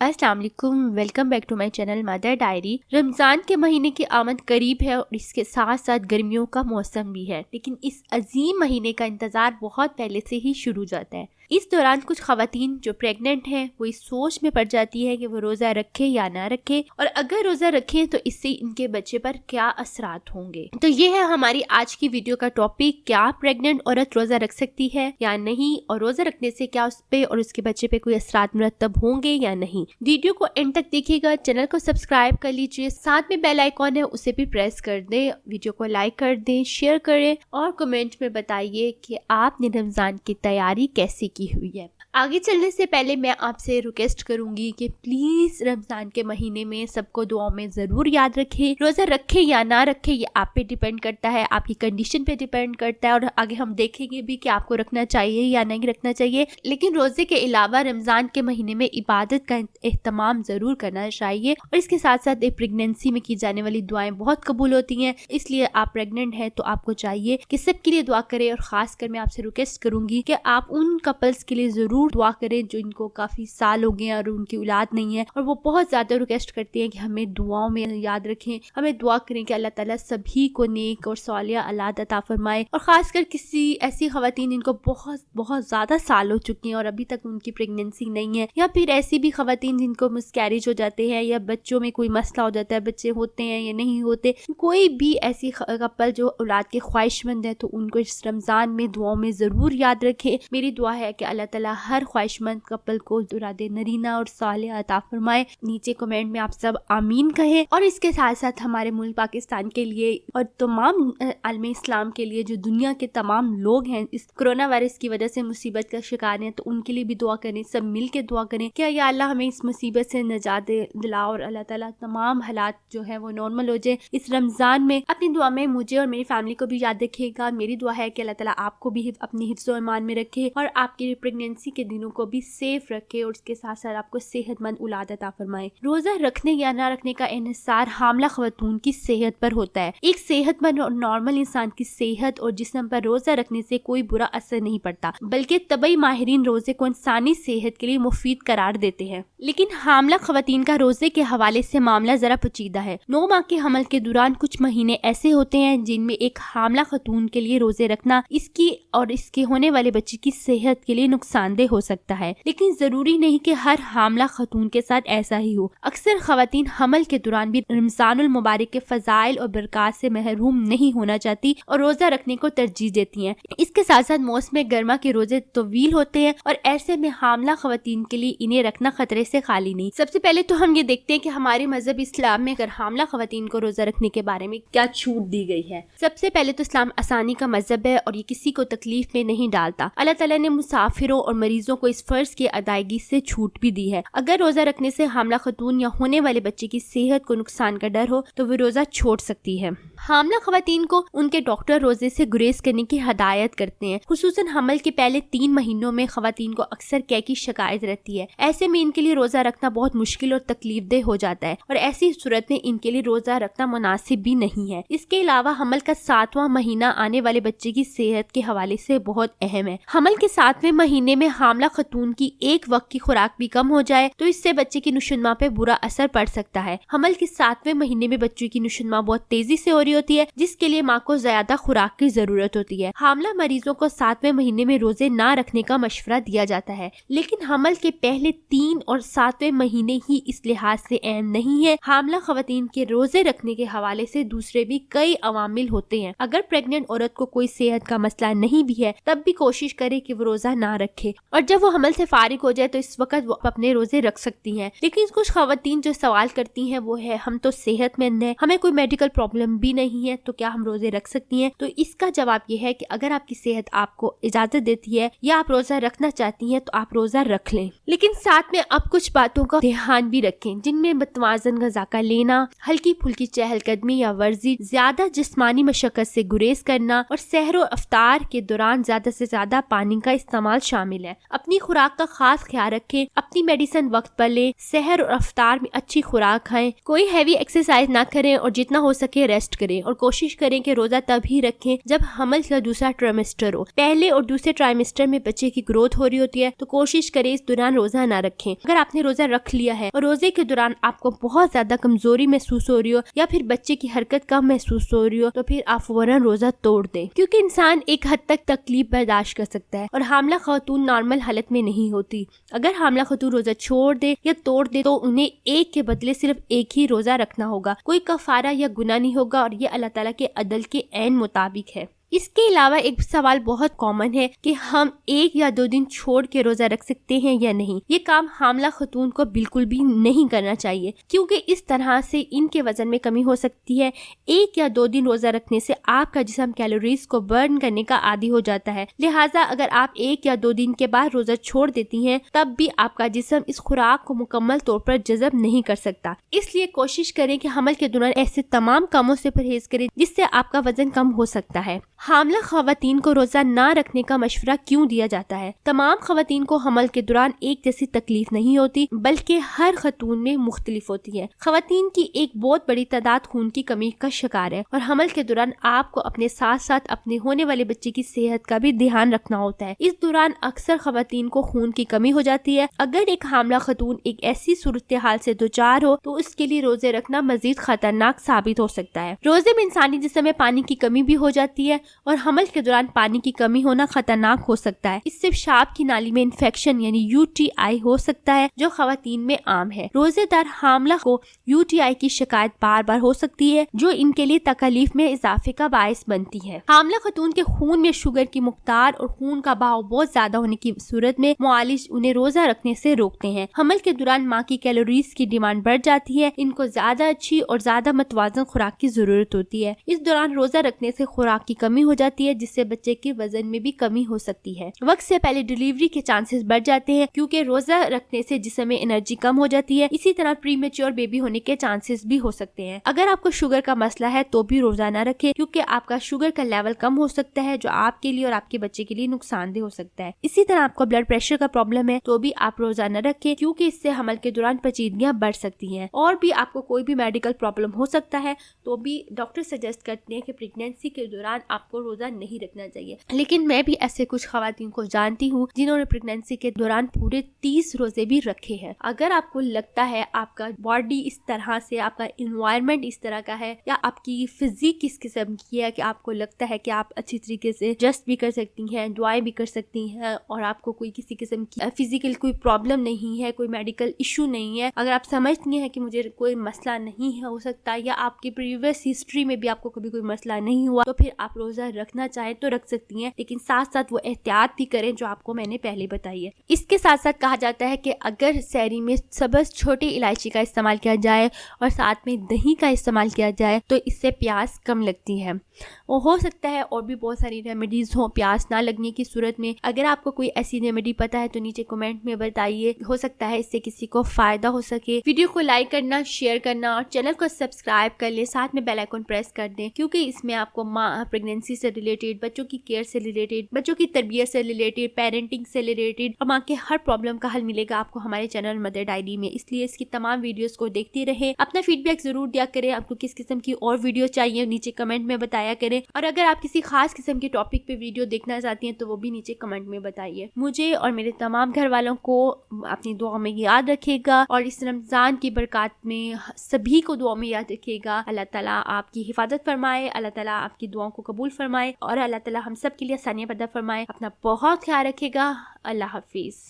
अस्सलाम वालेकुम, welcome back to my channel Mother Diary. Ramzan के महीने की आमद करीब है और इसके साथ साथ गर्मियों का मौसम भी है, लेकिन इस अजीम महीने का इंतज़ार बहुत पहले से ही शुरू हो जाता है। इस दौरान कुछ ख़वातीन जो प्रेग्नेंट हैं वो इस सोच में पड़ जाती है कि वो रोज़ा रखे या ना रखे, और अगर रोज़ा रखें तो इससे इनके बच्चे पर क्या असरात होंगे। तो ये है हमारी आज की वीडियो का टॉपिक, क्या प्रेग्नेंट औरत रोज़ा रख सकती है या नहीं, और रोज़ा रखने से क्या उस पे और उसके बच्चे पे कोई असरात मुरतब होंगे या नहीं। वीडियो को एंड तक देखिएगा, चैनल को सब्सक्राइब कर लीजिए, साथ में बेल आइकॉन है उसे भी प्रेस कर दें, वीडियो को लाइक कर दें, शेयर करें और कमेंट में बताइए कि आपने रमज़ान की तैयारी कैसे की हुई है। आगे चलने से पहले मैं आपसे रिक्वेस्ट करूंगी कि प्लीज़ रमज़ान के महीने में सबको दुआओं में ज़रूर याद रखें। रोज़ा रखें या ना रखें ये आप पे डिपेंड करता है, आपकी कंडीशन पे डिपेंड करता है, और आगे हम देखेंगे भी कि आपको रखना चाहिए या नहीं रखना चाहिए। लेकिन रोज़े के अलावा रमज़ान के महीने में इबादत का एहतमाम ज़रूर करना चाहिए, और इसके साथ साथ प्रेगनेंसी में की जाने वाली दुआएं बहुत कबूल होती हैं। इसलिए आप प्रेग्नेंट हैं तो आपको चाहिए कि सबके लिए दुआ करें, और ख़ासकर मैं आपसे रिक्वेस्ट करूंगी कि आप उन कपल्स के लिए ज़रूर दुआ करें जो इनको काफी साल हो गए और उनकी औलाद नहीं है, और वो बहुत ज्यादा रिक्वेस्ट करती हैं कि हमें दुआओं में याद रखें, हमें दुआ करें कि अल्लाह ताला सभी को नेक और सालिया औलाद अता फरमाए। और खासकर किसी ऐसी खवातीन जिनको बहुत बहुत ज्यादा साल हो चुके हैं और अभी तक उनकी प्रेगनेंसी नहीं है, या फिर ऐसी भी खवातीन जिनको मिसकैरेज हो जाते हैं या बच्चों में कोई मसला हो जाता है, बच्चे होते हैं या नहीं होते, कोई भी ऐसी कपल जो औलाद के ख्वाहिशमंद है तो उनको इस रमजान में दुआओं में जरूर याद रखें। मेरी दुआ है कि अल्लाह ताला हर ख्वाहिशमंद कपल को दुरादे नरीना और सालिया अता फरमाए। नीचे कमेंट में आप सब आमीन कहें। और इसके साथ साथ हमारे मुल्क पाकिस्तान के लिए और तमाम आलमे इस्लाम के लिए जो दुनिया के तमाम लोग हैं इस कोरोना वायरस की वजह से मुसीबत का शिकार हैं, तो उनके लिए भी दुआ करें, सब मिल के दुआ करें कि या अल्लाह हमें इस मुसीबत से निजात दिला और अल्लाह ताला तमाम हालात जो है वो नॉर्मल हो जाए इस रमजान में। अपनी दुआ में मुझे और मेरी फैमिली को भी याद रखिएगा। मेरी दुआ है कि अल्लाह ताला आपको भी अपनी हिफ्ज़ और ईमान में रखे और आपकी प्रेगनेंसी के दिनों को भी सेफ रखे, और उसके साथ साथ आपको सेहतमंद औलाद अता फरमाए। रोजा रखने या ना रखने का इन्हिसार हामला खवातून की सेहत पर होता है। एक सेहतमंद और नॉर्मल इंसान की सेहत और जिस्म पर रोजा रखने से कोई बुरा असर नहीं पड़ता, बल्कि तबई माहिरीन रोजे को इंसानी सेहत के लिए मुफीद करार देते हैं। लेकिन हामला खवातीन का रोजे के हवाले से मामला जरा पेचीदा है। 9 माह के हमल के दौरान कुछ महीने ऐसे होते हैं जिनमें एक हामला खतून के लिए रोजे रखना इसकी और इसके होने वाले बच्चे की सेहत के लिए नुकसानदेह हो सकता है, लेकिन जरूरी नहीं कि हर हामला खतून के साथ ऐसा ही हो। अक्सर खवातीन हमल के दौरान भी रमजानुल मुबारक के फजाइल और बरकत से महरूम नहीं होना चाहती और रोजा रखने को तरजीह देती हैं। इसके साथ साथ मौसम गर्मा के रोजे तवील होते हैं और ऐसे में हामला खवातीन के लिए इन्हें रखना खतरे से खाली नहीं। सबसे पहले तो हम ये देखते हैं कि हमारे मजहब इस्लाम में अगर हामला खवातीन को रोजा रखने के बारे में क्या छूट दी गई है। सबसे पहले तो इस्लाम आसानी का मजहब है और ये किसी को तकलीफ में नहीं डालता। अल्लाह ताला ने मुसाफिरों और मरीजों को इस फर्ज की अदायगी से छूट भी दी है। अगर रोजा रखने से हामला खतून या होने वाले बच्चे की सेहत को नुकसान का डर हो तो वो रोजा छोड़ सकती है। हामला खवातीन को उनके डॉक्टर रोजे से गुरेज करने की हिदायत करते हैं। खुसूसन हमल के पहले 3 महीनों में खवातीन को अक्सर कै की शिकायत रहती है। ऐसे में इनके लिए रोजा रखना बहुत मुश्किल और तकलीफदेह हो जाता है, और ऐसी सूरत में इनके लिए रोजा रखना मुनासिब भी नहीं है। इसके अलावा हमल का 7वां महीना आने वाले बच्चे की सेहत के हवाले से बहुत अहम है। हमल के 7वें महीने में हामला खतून की एक वक्त की खुराक भी कम हो जाए तो इससे बच्चे की नुशुनमा पे बुरा असर पड़ सकता है। हमल के 7वें महीने में बच्चों की नुशुनमा बहुत तेजी से हो रही होती है, जिसके लिए माँ को ज्यादा खुराक की जरूरत होती है। हामला मरीजों को 7वें महीने में रोजे ना रखने का मशवरा दिया जाता है, लेकिन हमल के पहले 3 और 7वें महीने ही इस लिहाज से अहम नहीं है। हामला खवातीन के रोजे रखने के हवाले से दूसरे भी कई अवामिल होते हैं। अगर प्रेग्नेंट औरत को कोई सेहत का मसला नहीं भी है तब भी कोशिश करे कि वो रोजा ना रखे, और जब वो हमल से फारिग हो जाए तो इस वक्त वो अपने रोजे रख सकती हैं। लेकिन कुछ खवातीन जो सवाल करती हैं वो है, हम तो सेहतमंद हैं, हमें कोई मेडिकल प्रॉब्लम भी नहीं है, तो क्या हम रोजे रख सकती हैं? तो इसका जवाब ये है कि अगर आपकी सेहत आपको इजाजत देती है या आप रोजा रखना चाहती हैं तो आप रोजा रख लें, लेकिन साथ में अब कुछ बातों का ध्यान भी रखें, जिनमें मतवाजन ग़िज़ा का लेना, हल्की फुल्की चहलकदमी या वर्जी, ज्यादा जिस्मानी मशक्कत से गुरेज करना और सहर और अफ्तार के दौरान ज्यादा से ज्यादा पानी का इस्तेमाल शामिल है। अपनी खुराक का खास ख्याल रखें, अपनी मेडिसिन वक्त पर लें, सहर और अफ्तार में अच्छी खुराक खाएं, कोई हैवी एक्सरसाइज ना करें और जितना हो सके रेस्ट करें, और कोशिश करें कि रोजा तभी रखें जब हमल का दूसरा ट्राइमेस्टर हो। पहले और दूसरे ट्राइमेस्टर में बच्चे की ग्रोथ हो रही होती है तो कोशिश करें इस दौरान रोजा ना रखें। अगर आपने نے روزہ رکھ لیا ہے اور روزے کے دوران آپ کو بہت زیادہ کمزوری محسوس ہو رہی ہو یا پھر بچے کی حرکت کم محسوس ہو رہی ہو تو پھر آپ فوراً روزہ توڑ دیں، کیونکہ انسان ایک حد تک تکلیف برداشت کر سکتا ہے اور حاملہ خاتون نارمل حالت میں نہیں ہوتی۔ اگر حاملہ خاتون روزہ چھوڑ دے یا توڑ دے تو انہیں ایک کے بدلے صرف ایک ہی روزہ رکھنا ہوگا، کوئی کفارہ یا گناہ نہیں ہوگا، اور یہ اللہ تعالیٰ کے عدل کے عین مطابق ہے۔ اس کے علاوہ ایک سوال بہت کامن ہے کہ ہم 1 یا 2 دن چھوڑ کے روزہ رکھ سکتے ہیں یا نہیں۔ یہ کام حاملہ خاتون کو بالکل بھی نہیں کرنا چاہیے، کیونکہ اس طرح سے ان کے وزن میں کمی ہو سکتی ہے۔ 1 یا 2 دن روزہ رکھنے سے آپ کا جسم کیلوریز کو برن کرنے کا عادی ہو جاتا ہے، لہٰذا اگر آپ 1 یا 2 دن کے بعد روزہ چھوڑ دیتی ہیں تب بھی آپ کا جسم اس خوراک کو مکمل طور پر جذب نہیں کر سکتا۔ اس لیے کوشش کریں کہ حمل کے دوران ایسے تمام کاموں سے پرہیز کریں جس سے آپ کا وزن کم ہو سکتا ہے۔ حاملہ خواتین کو روزہ نہ رکھنے کا مشورہ کیوں دیا جاتا ہے؟ تمام خواتین کو حمل کے دوران ایک جیسی تکلیف نہیں ہوتی، بلکہ ہر خاتون میں مختلف ہوتی ہے۔ خواتین کی ایک بہت بڑی تعداد خون کی کمی کا شکار ہے اور حمل کے دوران آپ کو اپنے ساتھ ساتھ اپنے ہونے والے بچے کی صحت کا بھی دھیان رکھنا ہوتا ہے۔ اس دوران اکثر خواتین کو خون کی کمی ہو جاتی ہے۔ اگر ایک حاملہ خاتون ایک ایسی صورتحال سے دوچار ہو تو اس کے لیے روزے رکھنا مزید خطرناک ثابت ہو سکتا ہے۔ روزے میں انسانی جسم میں پانی کی کمی بھی ہو جاتی ہے اور حمل کے دوران پانی کی کمی ہونا خطرناک ہو سکتا ہے۔ اس سے پیشاب کی نالی میں انفیکشن یعنی UTI ہو سکتا ہے جو خواتین میں عام ہے۔ روزے دار حاملہ کو UTI کی شکایت بار بار ہو سکتی ہے جو ان کے لیے تکلیف میں اضافے کا باعث بنتی ہے۔ حاملہ خاتون کے خون میں شوگر کی مقدار اور خون کا بہاؤ بہت زیادہ ہونے کی صورت میں معالج انہیں روزہ رکھنے سے روکتے ہیں۔ حمل کے دوران ماں کی کیلوریز کی ڈیمانڈ بڑھ جاتی ہے، ان کو زیادہ اچھی اور زیادہ متوازن خوراک کی ضرورت ہوتی ہے۔ اس دوران روزہ رکھنے سے خوراک کی کمی ہو جاتی ہے جس سے بچے کے وزن میں بھی کمی ہو سکتی ہے۔ وقت سے پہلے ڈیلیوری کے چانسز بڑھ جاتے ہیں کیونکہ روزہ رکھنے سے جسم میں انرجی کم ہو جاتی ہے۔ اسی طرح پری میچور بیبی ہونے کے چانسز بھی ہو سکتے ہیں۔ اگر آپ کو شوگر کا مسئلہ ہے تو بھی روزہ نہ رکھیں کیونکہ آپ کا شوگر کا لیول کم ہو سکتا ہے جو آپ کے لیے اور آپ کے بچے کے لیے نقصان دہ ہو سکتا ہے۔ اسی طرح آپ کو بلڈ پریشر کا پرابلم ہے تو بھی آپ روزہ نہ رکھیں کیونکہ اس سے حمل کے دوران پیچیدگیاں بڑھ سکتی ہیں۔ اور بھی آپ کو کوئی بھی میڈیکل پرابلم ہو سکتا ہے تو بھی ڈاکٹر سجیسٹ کرتے ہیں کہ پریگنینسی کے دوران آپ کو روزہ نہیں رکھنا چاہیے۔ لیکن میں بھی ایسے کچھ خواتین کو جانتی ہوں جنہوں نے پریگنینسی کے دوران پورے 30 روزے بھی رکھے ہیں۔ اگر آپ کو لگتا ہے آپ کا باڈی اس طرح سے، آپ کا انوائرمنٹ اس طرح کا ہے یا آپ کی فزیک کس قسم کی ہے کہ آپ کو لگتا ہے کہ آپ اچھی طریقے سے جسٹ بھی کر سکتی ہیں، دعائیں بھی کر سکتی ہیں اور آپ کو کوئی کسی قسم کی فزیکل کوئی پرابلم نہیں ہے، کوئی میڈیکل ایشو نہیں ہے، اگر آپ سمجھتی ہیں کہ مجھے کوئی مسئلہ نہیں ہو سکتا یا آپ کی پریویس ہسٹری میں بھی آپ کو کبھی کوئی مسئلہ نہیں ہوا تو پھر آپ روزہ رکھنا چاہیں تو رکھ سکتی ہیں، لیکن ساتھ ساتھ وہ احتیاط بھی کریں جو آپ کو میں نے پہلے بتائی ہے۔ اس کے ساتھ ساتھ کہا جاتا ہے کہ اگر سحری میں سبز چھوٹی الائچی کا استعمال کیا جائے اور ساتھ میں دہی کا استعمال کیا جائے تو اس سے پیاس کم لگتی ہے۔ وہ ہو سکتا ہے اور بھی بہت ساری ریمیڈیز ہوں پیاس نہ لگنے کی صورت میں۔ اگر آپ کو کوئی ایسی ریمیڈی پتا ہے تو نیچے کمنٹ میں بتائیے، ہو سکتا ہے اس سے کسی کو فائدہ ہو سکے۔ ویڈیو کو لائک کرنا، شیئر کرنا اور چینل کو سبسکرائب کر لیں، ساتھ میں بیل آئیکن پریس کر دیں کیونکہ اس میں آپ کو پریگنینسی سے ریلیٹڈ، بچوں کی کیئر سے ریلیٹڈ، بچوں کی تربیت سے ریلیٹڈ، پیرنٹنگ سے ریلیٹڈ اور ماں کے ہر پرابلم کا حل ملے گا آپ کو ہمارے چینل مدر ڈائری میں۔ اس لیے اس کی تمام ویڈیوز کو دیکھتی رہیں، اپنا فیڈ بیک ضرور دیا کریں، آپ کو کس قسم کی اور ویڈیو چاہیے نیچے کمنٹ میں بتایا کریں، اور اگر آپ کسی خاص قسم کے ٹاپک پہ ویڈیو دیکھنا چاہتی ہیں تو وہ بھی نیچے کمنٹ میں بتائیے۔ مجھے اور میرے تمام گھر والوں کو اپنی دعا میں یاد رکھے گا اور اس رمضان کی برکات میں سبھی کو دعا میں یاد رکھے گا۔ اللہ تعالیٰ آپ کی حفاظت فرمائے، اللہ تعالیٰ آپ کی دعاؤں کو قبول فرمائے اور اللہ تعالیٰ ہم سب کے لیے آسانیاں پیدا فرمائے۔ اپنا بہت خیال رکھے گا۔ اللہ حافظ۔